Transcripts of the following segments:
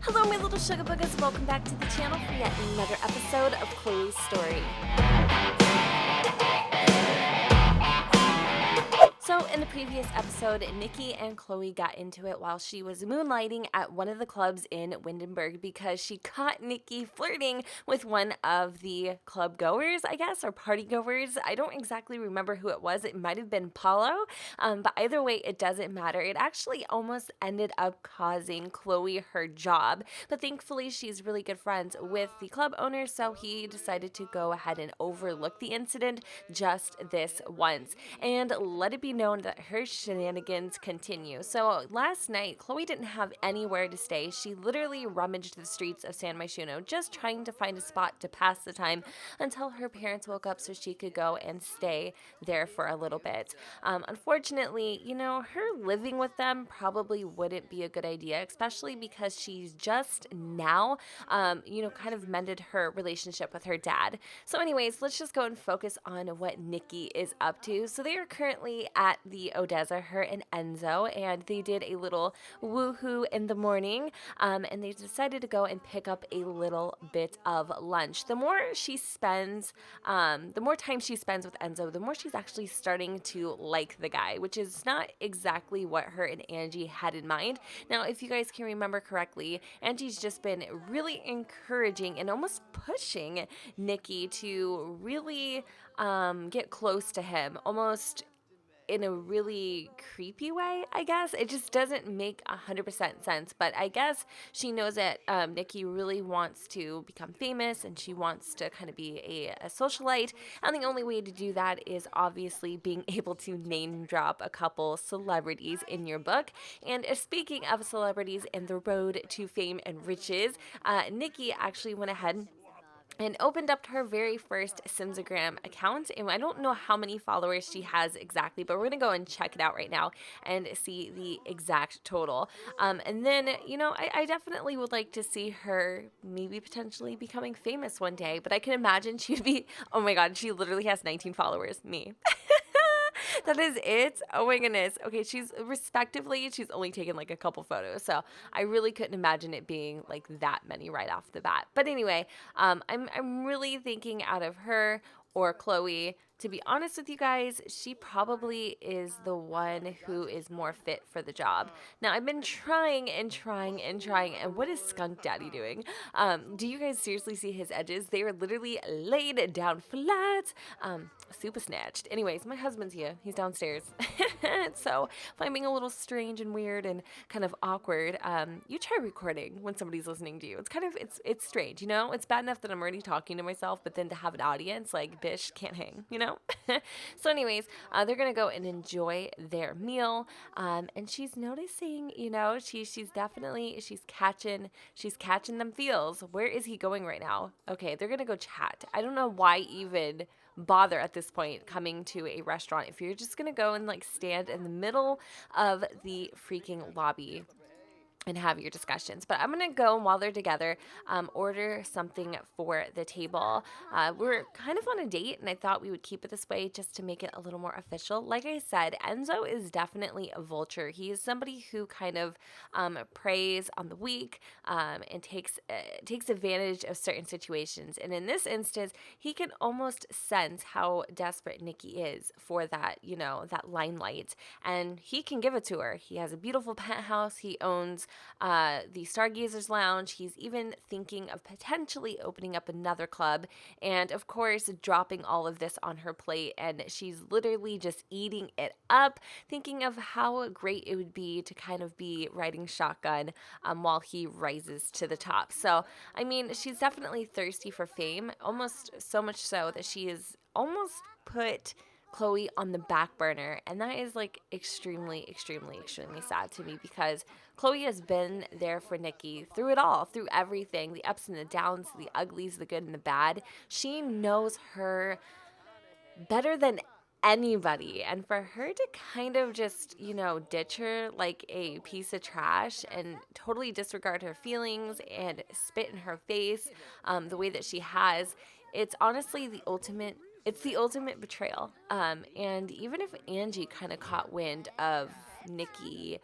Hello, my little sugar boogers. Welcome back to the channel for yet another episode of Khloe's story. So, in the previous episode, Nikki and Khloe got into it while she was moonlighting at one of the clubs in Windenburg because she caught Nikki flirting with one of the club goers, I guess, or party goers. I don't exactly remember who it was. It might have been Paulo, but either way, it doesn't matter. It actually almost ended up causing Khloe her job, but thankfully, she's really good friends with the club owner, so he decided to go ahead and overlook the incident just this once and let it be known that her shenanigans continue. So last night, Khloe didn't have anywhere to stay. She literally rummaged the streets of San Myshuno just trying to find a spot to pass the time until her parents woke up so she could go and stay there for a little bit. Unfortunately, her living with them probably wouldn't be a good idea, especially because she's just now, kind of mended her relationship with her dad. So anyways, let's just go and focus on what Nikki is up to. So they are currently at the Odessa, her and Enzo, and they did a little woohoo in the morning, and they decided to go and pick up a little bit of lunch. The more time she spends with Enzo, the more she's actually starting to like the guy, which is not exactly what her and Angie had in mind. Now, if you guys can remember correctly, Angie's just been really encouraging and almost pushing Nikki to really get close to him, almost in a really creepy way, I guess. It just doesn't make 100% sense, but I guess she knows that Nikki really wants to become famous and she wants to kind of be a socialite, and the only way to do that is obviously being able to name drop a couple celebrities in your book. And speaking of celebrities and the road to fame and riches, Nikki actually went ahead and opened up her very first Simsagram account. And I don't know how many followers she has exactly, but we're going to go and check it out right now and see the exact total. And then, I definitely would like to see her maybe potentially becoming famous one day, but I can imagine she'd be, oh my God, she literally has 19 followers, me. That is it. Oh my goodness. Okay, she's only taken like a couple photos, so I really couldn't imagine it being like that many right off the bat. But anyway, I'm really thinking out of her or Khloe. To be honest with you guys, she probably is the one who is more fit for the job. Now, I've been trying and trying and trying, and what is Skunk Daddy doing? Do you guys seriously see his edges? They are literally laid down flat, super snatched. Anyways, my husband's here. He's downstairs. So if I'm being a little strange and weird and kind of awkward, you try recording when somebody's listening to you. It's strange, It's bad enough that I'm already talking to myself, but then to have an audience, like, bish, can't hang, So anyways, they're going to go and enjoy their meal. And she's noticing, she's catching them feels. Where is he going right now? Okay, they're going to go chat. I don't know why even bother at this point coming to a restaurant if you're just going to go and like stand in the middle of the freaking lobby and have your discussions. But I'm going to go, and while they're together, order something for the table. We're kind of on a date, and I thought we would keep it this way just to make it a little more official. Like I said, Enzo is definitely a vulture. He is somebody who kind of preys on the weak and takes advantage of certain situations. And in this instance, he can almost sense how desperate Nikki is for that, that limelight. And he can give it to her. He has a beautiful penthouse. He owns the Stargazers Lounge. He's even thinking of potentially opening up another club, and of course dropping all of this on her plate, and she's literally just eating it up, thinking of how great it would be to kind of be riding shotgun while he rises to the top. So I mean, she's definitely thirsty for fame, almost so much so that she is almost put Khloe on the back burner, and that is like extremely, extremely, extremely sad to me because Khloe has been there for Nikki through it all, through everything, the ups and the downs, the uglies, the good and the bad. She knows her better than anybody, and for her to kind of just, ditch her like a piece of trash and totally disregard her feelings and spit in her face the way that she has, it's honestly the ultimate betrayal. And even if Angie kind of caught wind of Nikki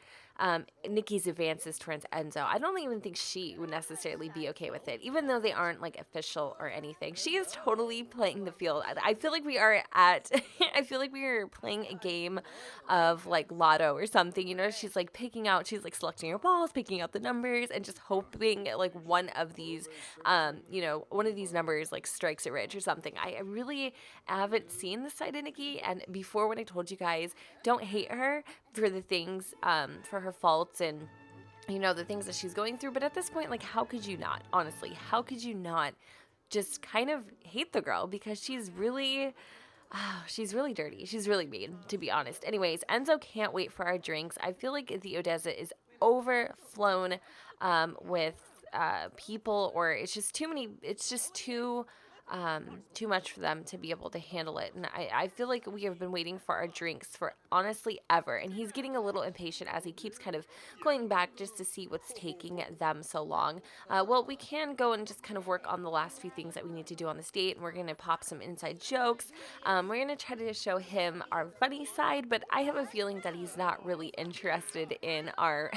Nikki's advances towards Enzo. I don't even think she would necessarily be okay with it, even though they aren't like official or anything. She is totally playing the field. I feel like we are at, I feel like we are playing a game of like lotto or something. You know, she's like she's like selecting her balls, picking out the numbers, and just hoping like one of these, one of these numbers like strikes it rich or something. I really haven't seen the side of Nikki, and before when I told you guys, don't hate her for the things, for her faults and the things that she's going through. But at this point, like, how could you not? Honestly, how could you not just kind of hate the girl? Because she's really dirty. She's really mean, to be honest. Anyways, Enzo can't wait for our drinks. I feel like the Odessa is overflown with people, or it's just too many. It's just too much for them to be able to handle it. And I feel like we have been waiting for our drinks for honestly ever. And he's getting a little impatient as he keeps kind of going back just to see what's taking them so long. Well, we can go and just kind of work on the last few things that we need to do on this date. And we're going to pop some inside jokes. We're going to try to show him our funny side, but I have a feeling that he's not really interested in our,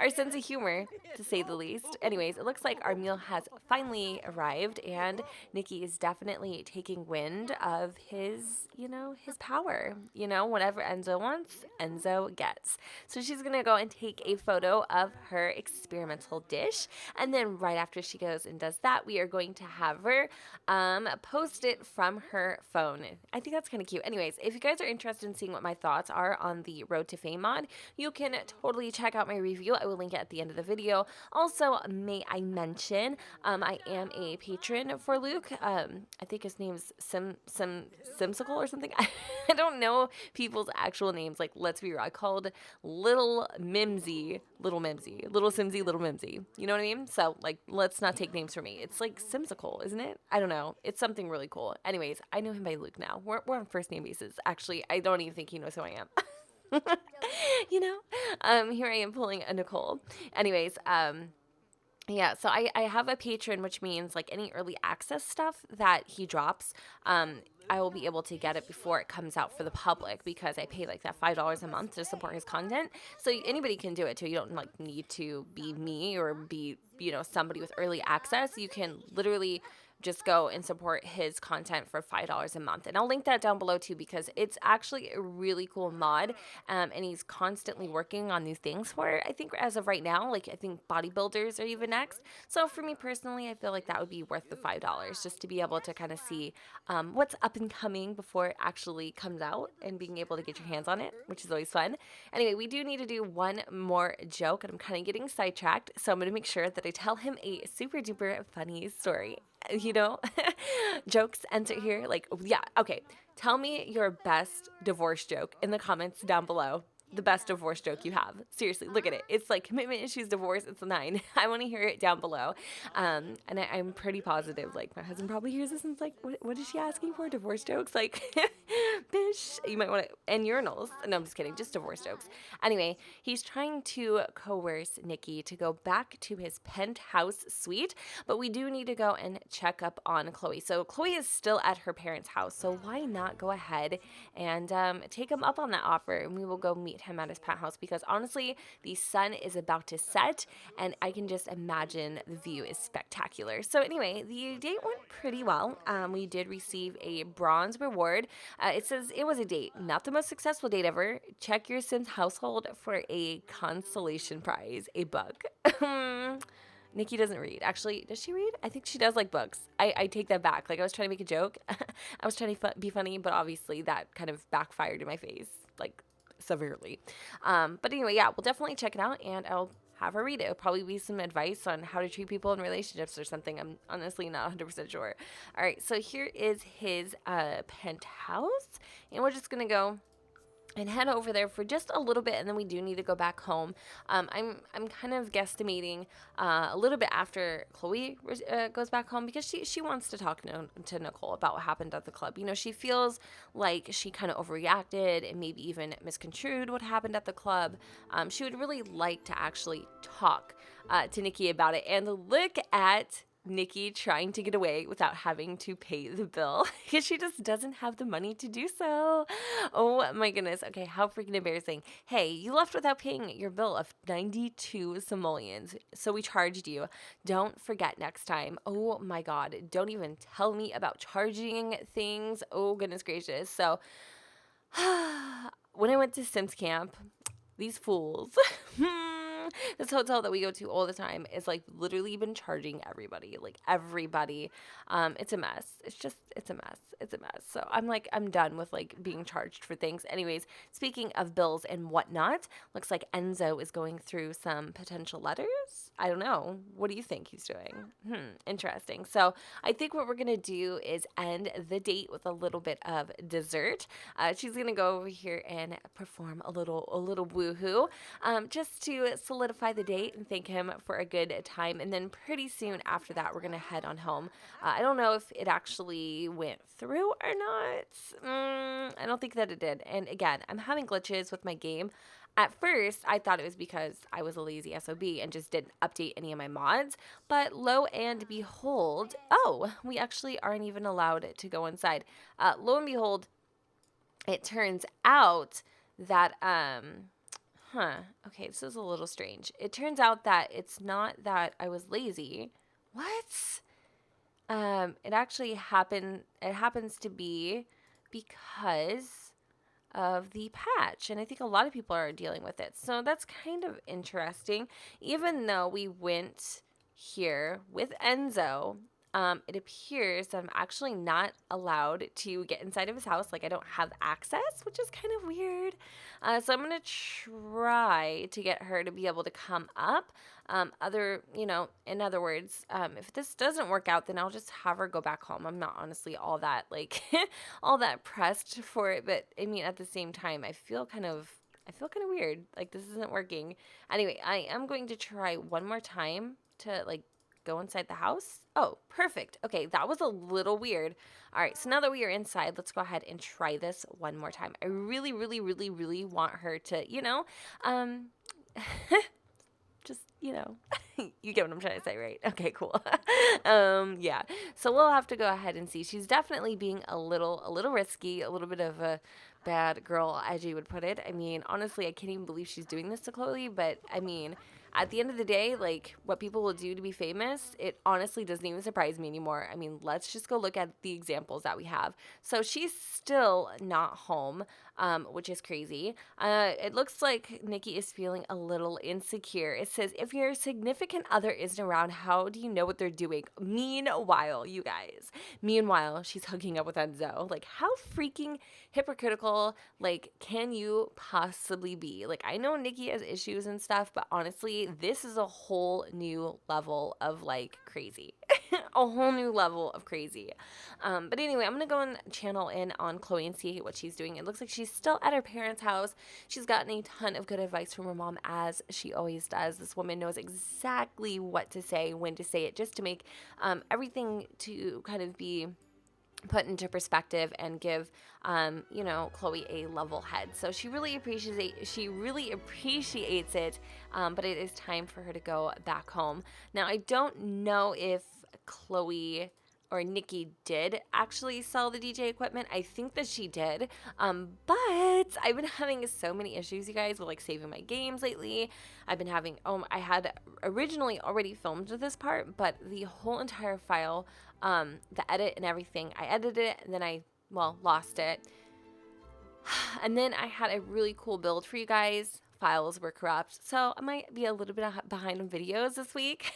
our sense of humor, to say the least. Anyways, it looks like our meal has finally arrived, and Nikki is definitely taking wind of his power. Whatever Enzo wants, Enzo gets. So she's going to go and take a photo of her experimental dish. And then right after she goes and does that, we are going to have her post it from her phone. I think that's kind of cute. Anyways, if you guys are interested in seeing what my thoughts are on the Road to Fame mod, you can totally check out my review. I will link it at the end of the video. Also, may I mention, I am a patron for Luke. I think his name's Simsicle or something. I don't know people's actual names. Like, let's be real. I called Little Simsy. You know what I mean? So, like, let's not take names from me. It's like Simsicle, isn't it? I don't know. It's something really cool. Anyways, I know him by Luke now. We're on first name basis. Actually, I don't even think he knows who I am. Here I am pulling a Nicole. Anyways, yeah, so I have a patron, which means like any early access stuff that he drops, I will be able to get it before it comes out for the public, because I pay like that $5 a month to support his content. So anybody can do it too. You don't like need to be me or be, somebody with early access. You can literally just go and support his content for $5 a month. And I'll link that down below too, because it's actually a really cool mod. And he's constantly working on new things for it. I think as of right now, like, I think bodybuilders are even next. So for me personally, I feel like that would be worth the $5, just to be able to kind of see what's up and coming before it actually comes out, and being able to get your hands on it, which is always fun. Anyway, we do need to do one more joke, and I'm kind of getting sidetracked. So I'm going to make sure that I tell him a super duper funny story. Jokes enter here. Like, yeah, okay. Tell me your best divorce joke in the comments down below. The best divorce joke you have. Seriously, look at it. It's like commitment issues, divorce. It's a 9. I want to hear it down below. And I'm pretty positive, like, my husband probably hears this and is like, what is she asking for? Divorce jokes? Like, bish, you might want to, and urinals. No, I'm just kidding. Just divorce jokes. Anyway, he's trying to coerce Nikki to go back to his penthouse suite, but we do need to go and check up on Khloe. So Khloe is still at her parents' house. So why not go ahead and take him up on that offer, and we will go meet him at his penthouse, because honestly, the sun is about to set, and I can just imagine the view is spectacular. So anyway, the date went pretty well. We did receive a bronze reward. It says it was a date, not the most successful date ever. Check your Sims household for a consolation prize, a book. Nikki doesn't read. Actually, does she read? I think she does like books. I take that back. Like, I was trying to make a joke. I was trying to be funny, but obviously that kind of backfired in my face, like, severely. But anyway, yeah, we'll definitely check it out, and I'll have her read it. It'll probably be some advice on how to treat people in relationships or something. I'm honestly not 100% sure. All right, so here is his penthouse, and we're just going to go and head over there for just a little bit, and then we do need to go back home. I'm kind of guesstimating a little bit after Khloe goes back home, because she wants to talk to Nicole about what happened at the club. She feels like she kind of overreacted and maybe even misconstrued what happened at the club. She would really like to actually talk to Nikki about it. And look at Nikki trying to get away without having to pay the bill because she just doesn't have the money to do so. Oh my goodness. Okay, how freaking embarrassing. Hey, you left without paying your bill of 92 simoleons, so we charged you. Don't forget next time. Oh my god, don't even tell me about charging things. Oh goodness gracious. So when I went to Sims camp, these fools. This hotel that we go to all the time is like literally been charging everybody, like everybody. It's a mess. It's a mess. It's a mess. So I'm like, I'm done with like being charged for things. Anyways, speaking of bills and whatnot, looks like Enzo is going through some potential letters. I don't know. What do you think he's doing? Interesting. So I think what we're going to do is end the date with a little bit of dessert. She's going to go over here and perform a little woohoo, just to solidify the date and thank him for a good time. And then pretty soon after that, we're going to head on home. I don't know if it actually went through or not. I don't think that it did. And again, I'm having glitches with my game. At first, I thought it was because I was a lazy SOB and just didn't update any of my mods. But lo and behold, oh, we actually aren't even allowed to go inside. Lo and behold, it turns out that, okay, this is a little strange. It turns out that it's not that I was lazy. What? It actually happens to be because of the patch, and I think a lot of people are dealing with it. So that's kind of interesting. Even though we went here with Enzo, it appears that I'm actually not allowed to get inside of his house. Like I don't have access, which is kind of weird. So I'm gonna try to get her to be able to come up. In other words, if this doesn't work out, then I'll just have her go back home. I'm not honestly all that like all that pressed for it, but I mean at the same time, I feel kind of weird. Like this isn't working. Anyway, I am going to try one more time to like go inside the house. Oh, perfect. Okay, that was a little weird. All right, so now that we are inside, let's go ahead and try this one more time. I really, really, really, really want her to, just, you get what I'm trying to say, right? Okay, cool. Yeah. So we'll have to go ahead and see. She's definitely being a little risky, a little bit of a bad girl, as you would put it. I mean, honestly, I can't even believe she's doing this to Khloe, but I mean, at the end of the day, like what people will do to be famous, it honestly doesn't even surprise me anymore. I mean, let's just go look at the examples that we have. So she's still not home, which is crazy. It looks like Nikki is feeling a little insecure. It says, if your significant other isn't around, how do you know what they're doing? Meanwhile, you guys, she's hooking up with Enzo. Like, how freaking hypocritical, like, can you possibly be? Like, I know Nikki has issues and stuff, but honestly, this is a whole new level of, like, crazy. A whole new level of crazy. But anyway, I'm going to go and channel in on Khloe and see what she's doing. It looks like she's still at her parents' house. She's gotten a ton of good advice from her mom, as she always does. This woman knows exactly what to say, when to say it, just to make everything to kind of be put into perspective and give Khloe a level head. So she really appreciates it, but it is time for her to go back home. Now, I don't know if Khloe or Nikki did actually sell the DJ equipment. I think that she did, but I've been having so many issues, you guys, with like saving my games lately. I've been having, I had originally already filmed this part, but the whole entire file, the edit and everything, I edited it and then I lost it. And then I had a really cool build for you guys. Files were corrupt, so I might be a little bit behind on videos this week.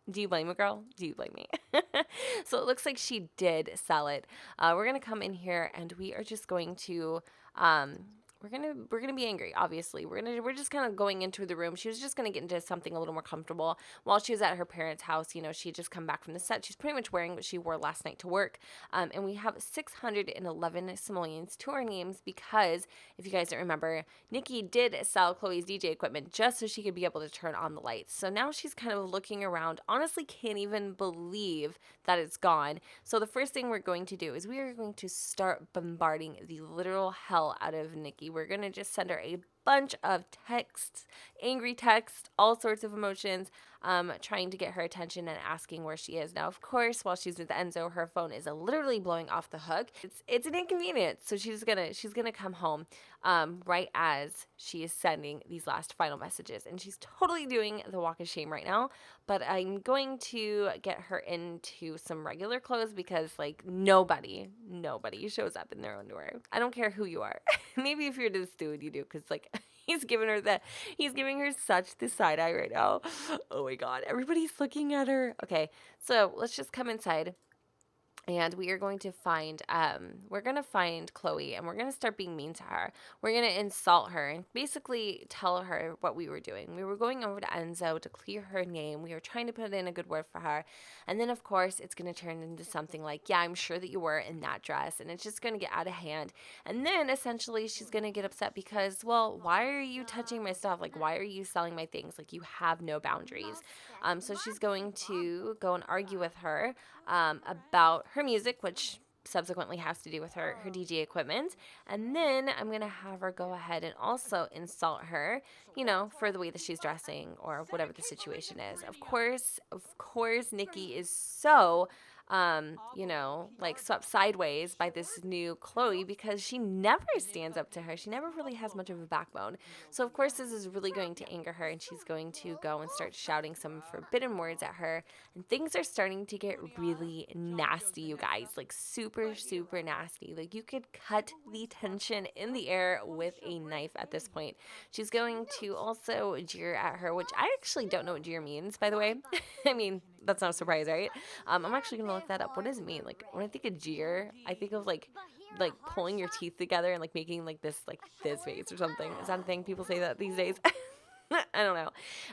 Do you blame me, girl? Do you blame me? So it looks like she did sell it. We're gonna come in here and we are just going to we're gonna be angry. Obviously, we're just kind of going into the room. She was just gonna get into something a little more comfortable while she was at her parents' house. She had just come back from the set. She's pretty much wearing what she wore last night to work. And we have 611 simoleons to our names because, if you guys don't remember, Nikki did sell Khloe's DJ equipment just so she could be able to turn on the lights. So now she's kind of looking around. Honestly, can't even believe that it's gone. So the first thing we're going to do is we are going to start bombarding the literal hell out of Nikki. We're going to just send her a bunch of texts, angry texts, all sorts of emotions, trying to get her attention and asking where she is. Now, of course, while she's with Enzo, her phone is literally blowing off the hook. It's an inconvenience, so she's gonna come home right as she is sending these last final messages, and she's totally doing the walk of shame right now. But I'm going to get her into some regular clothes because like nobody shows up in their underwear. I don't care who you are. Maybe if you're this dude, you do, because like he's giving her such the side eye right now. Oh my god, everybody's looking at her. Okay, so let's just come inside. And we are going to find Khloe, and we're going to start being mean to her. We're going to insult her and basically tell her what we were doing. We were going over to Enzo to clear her name. We were trying to put in a good word for her. And then, of course, it's going to turn into something like, yeah, I'm sure that you were in that dress. And it's just going to get out of hand. And then, essentially, she's going to get upset because, well, why are you touching my stuff? Like, why are you selling my things? Like, you have no boundaries. So she's going to go and argue with her about her music, which subsequently has to do with her DJ equipment. And then I'm going to have her go ahead and also insult her, for the way that she's dressing or whatever the situation is. Of course, Nikki is so like swept sideways by this new Khloe because she never stands up to her. She never really has much of a backbone. So, of course, this is really going to anger her, and she's going to go and start shouting some forbidden words at her. And things are starting to get really nasty, you guys. Like, super, super nasty. Like, you could cut the tension in the air with a knife at this point. She's going to also jeer at her, which I actually don't know what jeer means, by the way. I mean, that's not a surprise, right? I'm actually going to look that up. What does it mean? Like, when I think of jeer, I think of like pulling your teeth together and like making like this face or something. Is that a thing? People say that these days. I don't know.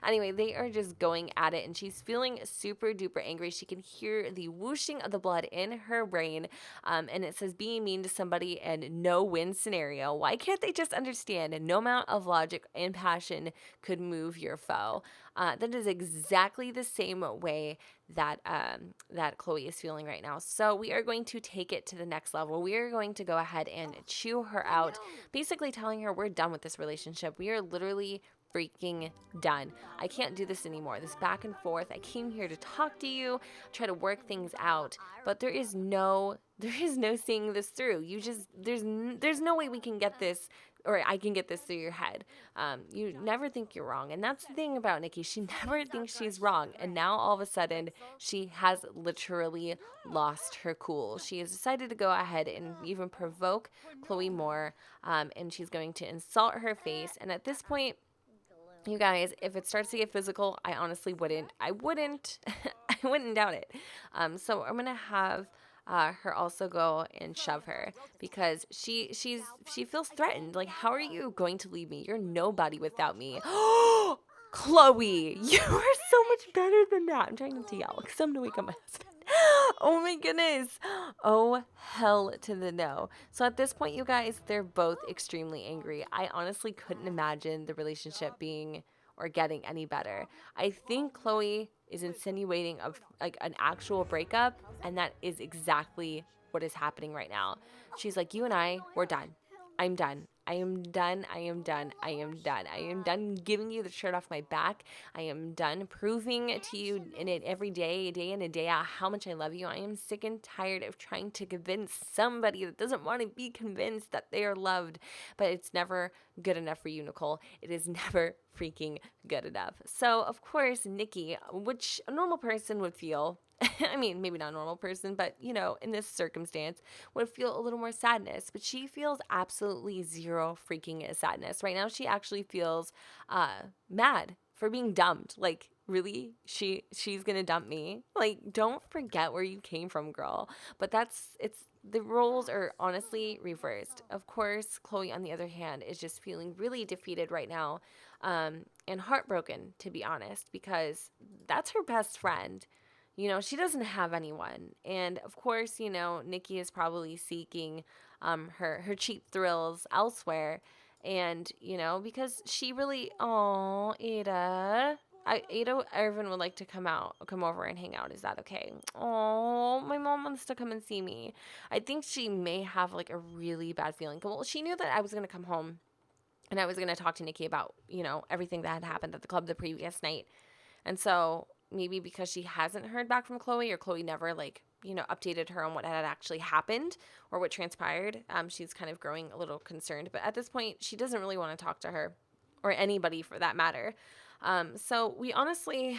Anyway, they are just going at it, and she's feeling super duper angry. She can hear the whooshing of the blood in her brain, and it says being mean to somebody and no win scenario. Why can't they just understand? No amount of logic and passion could move your foe. That is exactly the same way that Khloe is feeling right now. So we are going to take it to the next level. We are going to go ahead and chew her out, basically telling her we're done with this relationship. We are literally freaking done. I can't do this anymore. This back and forth. I came here to talk to you, try to work things out, but there is no seeing this through. There's no way we can get this, or I can get this through your head. You never think you're wrong. And that's the thing about Nikki. She never thinks she's wrong. And now all of a sudden, she has literally lost her cool. She has decided to go ahead and even provoke Khloe more. And she's going to insult her face. And at this point, you guys, if it starts to get physical, I honestly wouldn't. I wouldn't doubt it. So I'm going to have her also go and shove her because she feels threatened. Like, how are you going to leave me? You're nobody without me. Khloe, you are so much better than that. I'm trying not to yell because I'm going to wake up my husband. Oh my goodness. Oh, hell to the no. So at this point, you guys, they're both extremely angry. I honestly couldn't imagine the relationship being or getting any better. I think Khloe is insinuating of like an actual breakup, and that is exactly what is happening right now. She's like, you and I, we're done. I'm done. I am done. I am done. I am done. I am done giving you the shirt off my back. I am done proving to you in it every day in and day out, how much I love you. I am sick and tired of trying to convince somebody that doesn't want to be convinced that they are loved. But it's never good enough for you, Nicole. It is never freaking good enough. So, of course, Nikki, which a normal person would feel, I mean, maybe not a normal person, but, in this circumstance, would feel a little more sadness. But she feels absolutely zero freaking sadness. Right now, she actually feels mad for being dumped. Like, really? She's going to dump me? Like, don't forget where you came from, girl. But the roles are honestly reversed. Of course, Khloe, on the other hand, is just feeling really defeated right now and heartbroken, to be honest, because that's her best friend. She doesn't have anyone. And of course, Nikki is probably seeking her cheap thrills elsewhere. And, because she really, Ada Irvin would like to come over and hang out. Is that okay? Oh, my mom wants to come and see me. I think she may have like a really bad feeling. Well, she knew that I was going to come home and I was going to talk to Nikki about, everything that had happened at the club the previous night. And so maybe because she hasn't heard back from Khloe, or Khloe never updated her on what had actually happened or what transpired, she's kind of growing a little concerned. But at this point, she doesn't really want to talk to her, or anybody for that matter. So we honestly,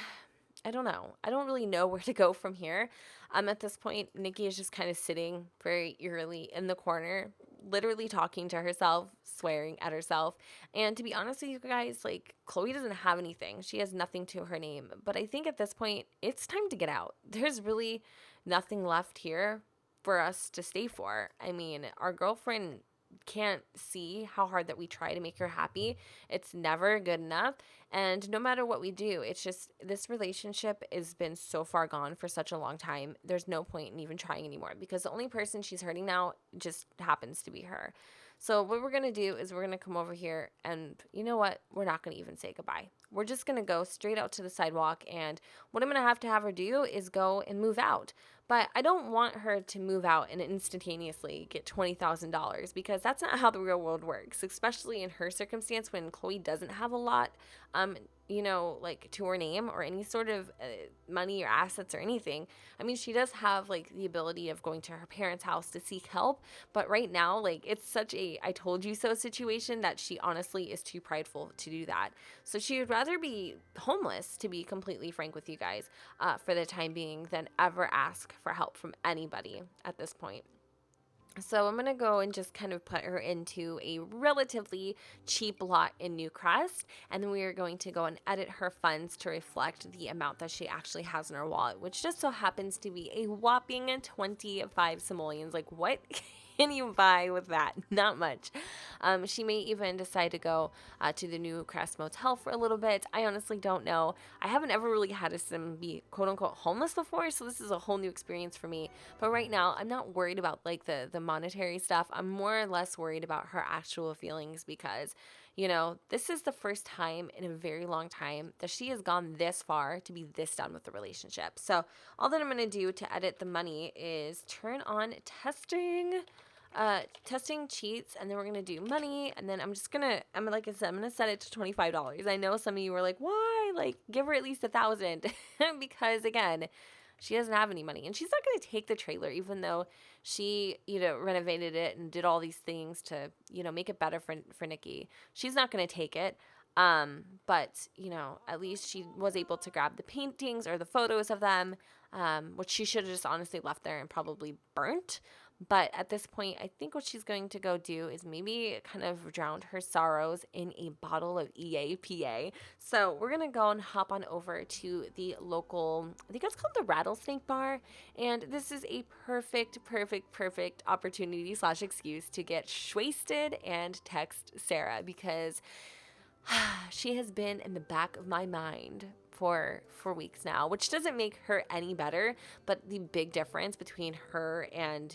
I don't know. I don't really know where to go from here. At this point, Nikki is just kind of sitting very eerily in the corner, literally talking to herself, swearing at herself. And to be honest with you guys, like, Khloe doesn't have anything. She has nothing to her name. But I think at this point, it's time to get out. There's really nothing left here for us to stay for. I mean, our girlfriend can't see how hard that we try to make her happy. It's never good enough. And no matter what we do, it's just this relationship has been so far gone for such a long time. There's no point in even trying anymore, because the only person she's hurting now just happens to be her. So what we're going to do is we're going to come over here, and you know what? We're not going to even say goodbye. We're just going to go straight out to the sidewalk, and what I'm going to have her do is go and move out. But I don't want her to move out and instantaneously get $20,000, because that's not how the real world works, especially in her circumstance when Khloe doesn't have a lot, to her name, or any sort of money or assets or anything. I mean, she does have the ability of going to her parents' house to seek help, but right now, it's such a I told you so situation that she honestly is too prideful to do that. So she would rather be homeless, to be completely frank with you guys, for the time being, than ever ask for help from anybody at this point. So I'm going to go and just kind of put her into a relatively cheap lot in Newcrest, and then we are going to go and edit her funds to reflect the amount that she actually has in her wallet, which just so happens to be a whopping 25 simoleons. Like, what can you buy with that? Not much. She may even decide to go to the Newcrest motel for a little bit. I honestly don't know. I haven't ever really had a sim be quote unquote homeless before, so this is a whole new experience for me. But right now, I'm not worried about the monetary stuff. I'm more or less worried about her actual feelings, because this is the first time in a very long time that she has gone this far to be this done with the relationship. So all that I'm going to do to edit the money is turn on testing cheats, and then we're going to do money, and then like I said, I'm going to set it to $25. I know some of you were like, why? Give her at least $1,000 because again, she doesn't have any money, and she's not going to take the trailer, even though she, renovated it and did all these things to, make it better for Nikki. She's not going to take it. But, at least she was able to grab the paintings or the photos of them, which she should have just honestly left there and probably burnt. But at this point, I think what she's going to go do is maybe kind of drown her sorrows in a bottle of EAPA. So we're going to go and hop on over to the local, I think it's called the Rattlesnake Bar. And this is a perfect opportunity / excuse to get wasted and text Sarah, because she has been in the back of my mind for weeks now, which doesn't make her any better. But the big difference between her and,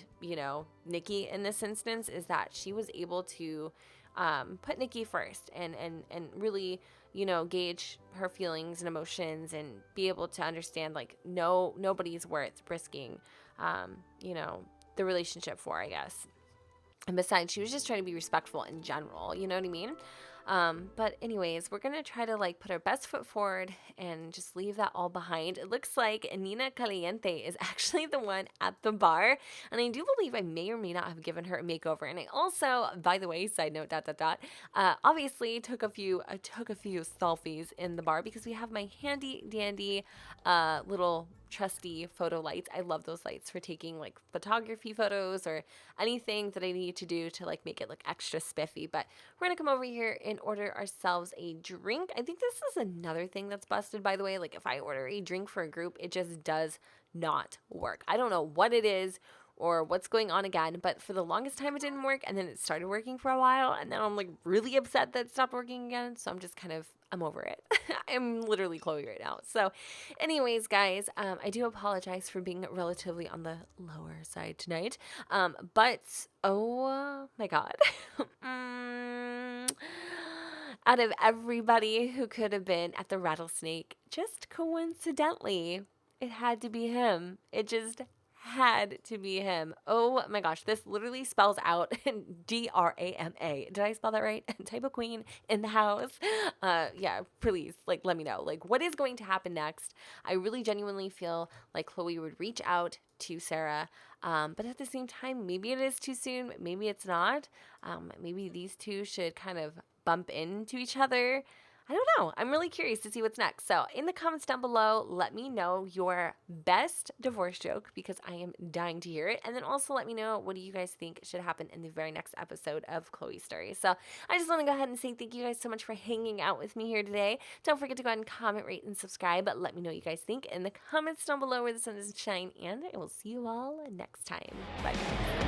Nikki in this instance is that she was able to put Nikki first and really, gauge her feelings and emotions, and be able to understand nobody's worth risking, the relationship for, I guess. And besides, she was just trying to be respectful in general, you know what I mean? But anyways, we're going to try to put our best foot forward and just leave that all behind. It looks like Nina Caliente is actually the one at the bar. And I do believe I may or may not have given her a makeover. And I also, by the way, side note, obviously took a few selfies in the bar, because we have my handy dandy, little trusty photo lights. I love those lights for taking photography photos or anything that I need to do to make it look extra spiffy. But we're gonna come over here and order ourselves a drink. I think this is another thing that's busted, by the way. If I order a drink for a group, it just does not work. I don't know what it is or what's going on again, but for the longest time it didn't work, and then it started working for a while, and then I'm really upset that it stopped working again. So I'm just I'm over it. I'm literally Khloe right now. So anyways, guys, I do apologize for being relatively on the lower side tonight. But oh my God. Out of everybody who could have been at the Rattlesnake, just coincidentally, it had to be him. It just had to be him. Oh my gosh, this literally spells out drama. Did I spell that right? Type of queen in the house. Yeah, please, like, let me know. Like, what is going to happen next? I really genuinely feel like Khloe would reach out to Sarah, but at the same time, maybe it is too soon. Maybe it's not. Maybe these two should kind of bump into each other. I don't know. I'm really curious to see what's next. So, in the comments down below, let me know your best divorce joke because I am dying to hear it. And then also let me know, what do you guys think should happen in the very next episode of Khloe's story. So, I just want to go ahead and say thank you guys so much for hanging out with me here today. Don't forget to go ahead and comment, rate, and subscribe. But let me know what you guys think in the comments down below where the sun doesn't shine. And I will see you all next time. Bye.